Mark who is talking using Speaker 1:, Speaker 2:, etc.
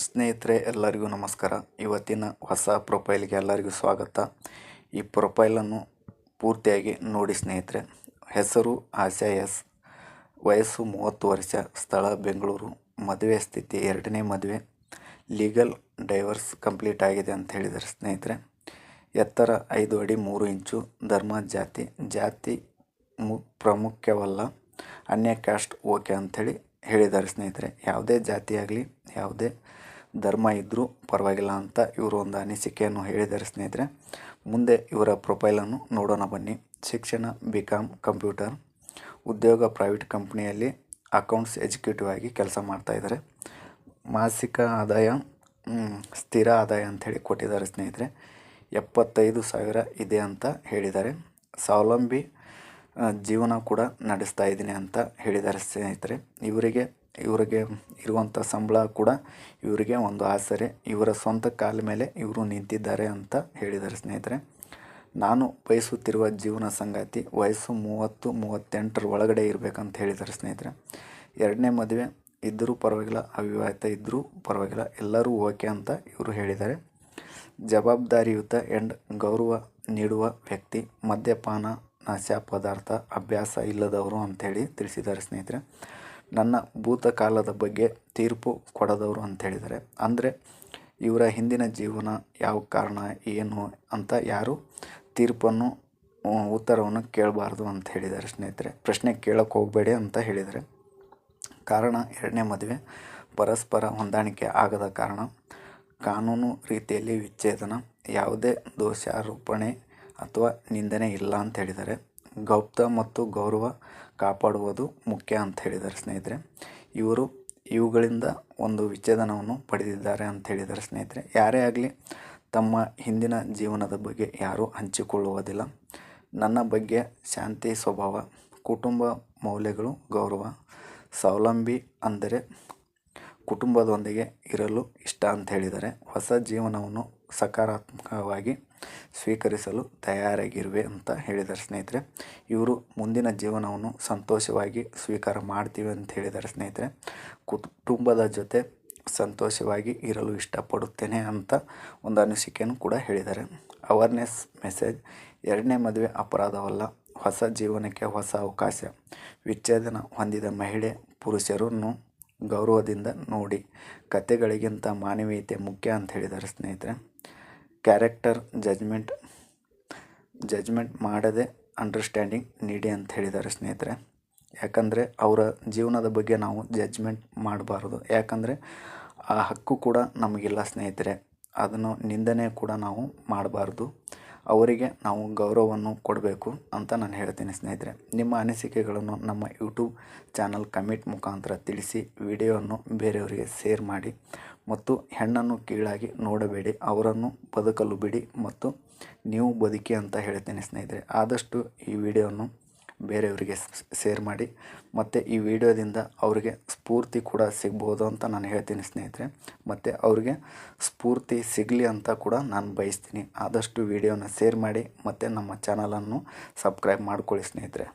Speaker 1: ಸ್ನೇಹಿತರೆ ಎಲ್ಲರಿಗೂ ನಮಸ್ಕಾರ. ಇವತ್ತಿನ ಹೊಸ ಪ್ರೊಫೈಲ್ಗೆ ಎಲ್ಲರಿಗೂ ಸ್ವಾಗತ. ಈ ಪ್ರೊಫೈಲನ್ನು ಪೂರ್ತಿಯಾಗಿ ನೋಡಿ ಸ್ನೇಹಿತರೆ. ಹೆಸರು ಆಶಾ ಎಸ್, ವಯಸ್ಸು 30 ವರ್ಷ, ಸ್ಥಳ ಬೆಂಗಳೂರು, ಮದುವೆ ಸ್ಥಿತಿ 2ನೇ ಮದುವೆ, ಲೀಗಲ್ ಡೈವರ್ಸ್ ಕಂಪ್ಲೀಟ್ ಆಗಿದೆ ಅಂತ ಹೇಳಿದ್ದಾರೆ ಸ್ನೇಹಿತರೆ. ಎತ್ತರ 5 ಅಡಿ 3 ಇಂಚು, ಧರ್ಮ ಜಾತಿ ಪ್ರಾಮುಖ್ಯವಲ್ಲ, ಅನ್ಯ ಕ್ಯಾಸ್ಟ್ ಓಕೆ ಅಂಥೇಳಿ ಹೇಳಿದ್ದಾರೆ ಸ್ನೇಹಿತರೆ. ಯಾವುದೇ ಜಾತಿಯಾಗಲಿ ಯಾವುದೇ ಧರ್ಮ ಇದ್ದರೂ ಪರವಾಗಿಲ್ಲ ಅಂತ ಇವರು ಒಂದು ಅನಿಸಿಕೆಯನ್ನು ಹೇಳಿದ್ದಾರೆ ಸ್ನೇಹಿತರೆ. ಮುಂದೆ ಇವರ ಪ್ರೊಫೈಲನ್ನು ನೋಡೋಣ ಬನ್ನಿ. ಶಿಕ್ಷಣ BCom ಕಂಪ್ಯೂಟರ್, ಉದ್ಯೋಗ ಪ್ರೈವೇಟ್ ಕಂಪ್ನಿಯಲ್ಲಿ ಅಕೌಂಟ್ಸ್ ಎಕ್ಸಿಕ್ಯೂಟಿವ್ ಆಗಿ ಕೆಲಸ ಮಾಡ್ತಾಯಿದ್ದಾರೆ. ಮಾಸಿಕ ಆದಾಯ ಸ್ಥಿರ ಆದಾಯ ಅಂಥೇಳಿ ಕೊಟ್ಟಿದ್ದಾರೆ ಸ್ನೇಹಿತರೆ. 75,000 ಇದೆ ಅಂತ ಹೇಳಿದ್ದಾರೆ. ಸ್ವಾವಲಂಬಿ ಜೀವನ ಕೂಡ ನಡೆಸ್ತಾ ಇದ್ದೀನಿ ಅಂತ ಹೇಳಿದ್ದಾರೆ ಸ್ನೇಹಿತರೆ. ಇವರಿಗೆ ಇರುವಂಥ ಸಂಬಳ ಕೂಡ ಇವರಿಗೆ ಒಂದು ಆಸರೆ, ಇವರ ಸ್ವಂತ ಕಾಲ ಮೇಲೆ ಇವರು ನಿಂತಿದ್ದಾರೆ ಅಂತ ಹೇಳಿದ್ದಾರೆ ಸ್ನೇಹಿತರೆ. ನಾನು ಬಯಸುತ್ತಿರುವ ಜೀವನ ಸಂಗಾತಿ ವಯಸ್ಸು 30-38 ಒಳಗಡೆ ಇರಬೇಕಂತ ಹೇಳಿದ್ದಾರೆ ಸ್ನೇಹಿತರೆ. 2ನೇ ಮದುವೆ ಇದ್ದರೂ ಪರವಾಗಿಲ್ಲ, ಅವಿವಾಹಿತ ಇದ್ದರೂ ಪರವಾಗಿಲ್ಲ, ಎಲ್ಲರೂ ಓಕೆ ಅಂತ ಇವರು ಹೇಳಿದ್ದಾರೆ. ಜವಾಬ್ದಾರಿಯುತ ಆ್ಯಂಡ್ ಗೌರವ ನೀಡುವ ವ್ಯಕ್ತಿ, ಮದ್ಯಪಾನ ನಶಾ ಪದಾರ್ಥ ಅಭ್ಯಾಸ ಇಲ್ಲದವರು ಅಂಥೇಳಿ ತಿಳಿಸಿದ್ದಾರೆ ಸ್ನೇಹಿತರೆ. ನನ್ನ ಭೂತಕಾಲದ ಬಗ್ಗೆ ತೀರ್ಪು ಕೊಡದವರು ಅಂತ ಹೇಳಿದ್ದಾರೆ. ಅಂದರೆ ಇವರ ಹಿಂದಿನ ಜೀವನ ಯಾವ ಕಾರಣ ಏನು ಅಂತ ಯಾರು ತೀರ್ಪನ್ನು ಉತ್ತರವನ್ನು ಕೇಳಬಾರ್ದು ಅಂತ ಹೇಳಿದ್ದಾರೆ ಸ್ನೇಹಿತರೆ. ಪ್ರಶ್ನೆ ಕೇಳೋಕ್ಕೆ ಹೋಗಬೇಡಿ ಅಂತ ಹೇಳಿದ್ದಾರೆ. ಕಾರಣ 2ನೇ ಮದುವೆ, ಪರಸ್ಪರ ಹೊಂದಾಣಿಕೆ ಆಗದ ಕಾರಣ, ಕಾನೂನು ರೀತಿಯಲ್ಲಿ ವಿಚ್ಛೇದನ, ಯಾವುದೇ ದೋಷಾರೋಪಣೆ ಅಥವಾ ನಿಂದನೆ ಇಲ್ಲ ಅಂತ ಹೇಳಿದ್ದಾರೆ. ಗೌಪ್ತ ಮತ್ತು ಗೌರವ ಕಾಪಾಡುವುದು ಮುಖ್ಯ ಅಂತ ಹೇಳಿದ್ದಾರೆ ಸ್ನೇಹಿತರೆ. ಇವುಗಳಿಂದ ಒಂದು ವಿಚ್ಛೇದನವನ್ನು ಪಡೆದಿದ್ದಾರೆ ಅಂತ ಹೇಳಿದ್ದಾರೆ ಸ್ನೇಹಿತರೆ. ಯಾರೇ ಆಗಲಿ ತಮ್ಮ ಹಿಂದಿನ ಜೀವನದ ಬಗ್ಗೆ ಯಾರೂ ಹಂಚಿಕೊಳ್ಳುವುದಿಲ್ಲ. ನನ್ನ ಬಗ್ಗೆ ಶಾಂತಿ ಸ್ವಭಾವ, ಕುಟುಂಬ ಮೌಲ್ಯಗಳು, ಗೌರವ, ಸ್ವಾವಲಂಬಿ ಅಂದರೆ ಕುಟುಂಬದೊಂದಿಗೆ ಇರಲು ಇಷ್ಟ ಅಂತ ಹೇಳಿದ್ದಾರೆ. ಹೊಸ ಜೀವನವನ್ನು ಸಕಾರಾತ್ಮಕವಾಗಿ ಸ್ವೀಕರಿಸಲು ತಯಾರಾಗಿರುವೆ ಅಂತ ಹೇಳಿದ್ದಾರೆ ಸ್ನೇಹಿತರೆ. ಇವರು ಮುಂದಿನ ಜೀವನವನ್ನು ಸಂತೋಷವಾಗಿ ಸ್ವೀಕಾರ ಮಾಡ್ತೀವಿ ಅಂತ ಹೇಳಿದ್ದಾರೆ ಸ್ನೇಹಿತರೆ. ಕುಟುಂಬದ ಜೊತೆ ಸಂತೋಷವಾಗಿ ಇರಲು ಇಷ್ಟಪಡುತ್ತೇನೆ ಅಂತ ಒಂದು ಅನಿಸಿಕೆಯನ್ನು ಕೂಡ ಹೇಳಿದ್ದಾರೆ. ಅವೇರ್ನೆಸ್ ಮೆಸೇಜ್, 2ನೇ ಮದುವೆ ಅಪರಾಧವಲ್ಲ, ಹೊಸ ಜೀವನಕ್ಕೆ ಹೊಸ ಅವಕಾಶ, ವಿಚ್ಛೇದನ ಹೊಂದಿದ ಮಹಿಳೆ ಪುರುಷರನ್ನು ಗೌರವದಿಂದ ನೋಡಿ, ಕತೆಗಳಿಗಿಂತ ಮಾನವೀಯತೆ ಮುಖ್ಯ ಅಂತ ಹೇಳಿದ್ದಾರೆ ಸ್ನೇಹಿತರೆ. ಕ್ಯಾರೆಕ್ಟರ್ ಜಜ್ಮೆಂಟ್ ಮಾಡದೆ ಅಂಡರ್ಸ್ಟ್ಯಾಂಡಿಂಗ್ ನೀಡಿ ಅಂತ ಹೇಳಿದ್ದಾರೆ ಸ್ನೇಹಿತರೆ. ಯಾಕಂದರೆ ಅವರ ಜೀವನದ ಬಗ್ಗೆ ನಾವು ಜಜ್ಮೆಂಟ್ ಮಾಡಬಾರ್ದು. ಯಾಕಂದರೆ ಆ ಹಕ್ಕು ಕೂಡ ನಮಗಿಲ್ಲ ಸ್ನೇಹಿತರೆ. ಅದನ್ನು ನಿಂದನೆ ಕೂಡ ನಾವು ಮಾಡಬಾರ್ದು. ಅವರಿಗೆ ನಾವು ಗೌರವವನ್ನು ಕೊಡಬೇಕು ಅಂತ ನಾನು ಹೇಳ್ತೀನಿ ಸ್ನೇಹಿತರೆ. ನಿಮ್ಮ ಅನಿಸಿಕೆಗಳನ್ನು ನಮ್ಮ ಯೂಟ್ಯೂಬ್ ಚಾನಲ್ ಕಮೆಂಟ್ ಮುಖಾಂತರ ತಿಳಿಸಿ. ವಿಡಿಯೋವನ್ನು ಬೇರೆಯವರಿಗೆ ಶೇರ್ ಮಾಡಿ ಮತ್ತು ಹೆಣ್ಣನ್ನು ಕೀಳಾಗಿ ನೋಡಬೇಡಿ, ಅವರನ್ನು ಬದುಕಲು ಬಿಡಿ ಮತ್ತು ನೀವು ಬದುಕಿ ಅಂತ ಹೇಳ್ತೀನಿ ಸ್ನೇಹಿತರೆ. ಆದಷ್ಟು ಈ ವಿಡಿಯೋವನ್ನು ಬೇರೆಯವರಿಗೆ ಶೇರ್ ಮಾಡಿ ಮತ್ತು ಈ ವಿಡಿಯೋದಿಂದ ಅವರಿಗೆ ಸ್ಫೂರ್ತಿ ಕೂಡ ಸಿಗ್ಬೋದು ಅಂತ ನಾನು ಹೇಳ್ತೀನಿ ಸ್ನೇಹಿತರೆ. ಮತ್ತು ಅವ್ರಿಗೆ ಸ್ಫೂರ್ತಿ ಸಿಗಲಿ ಅಂತ ಕೂಡ ನಾನು ಬಯಸ್ತೀನಿ. ಆದಷ್ಟು ವಿಡಿಯೋನ ಶೇರ್ ಮಾಡಿ ಮತ್ತು ನಮ್ಮ ಚಾನಲನ್ನು ಸಬ್ಸ್ಕ್ರೈಬ್ ಮಾಡ್ಕೊಳ್ಳಿ ಸ್ನೇಹಿತರೆ.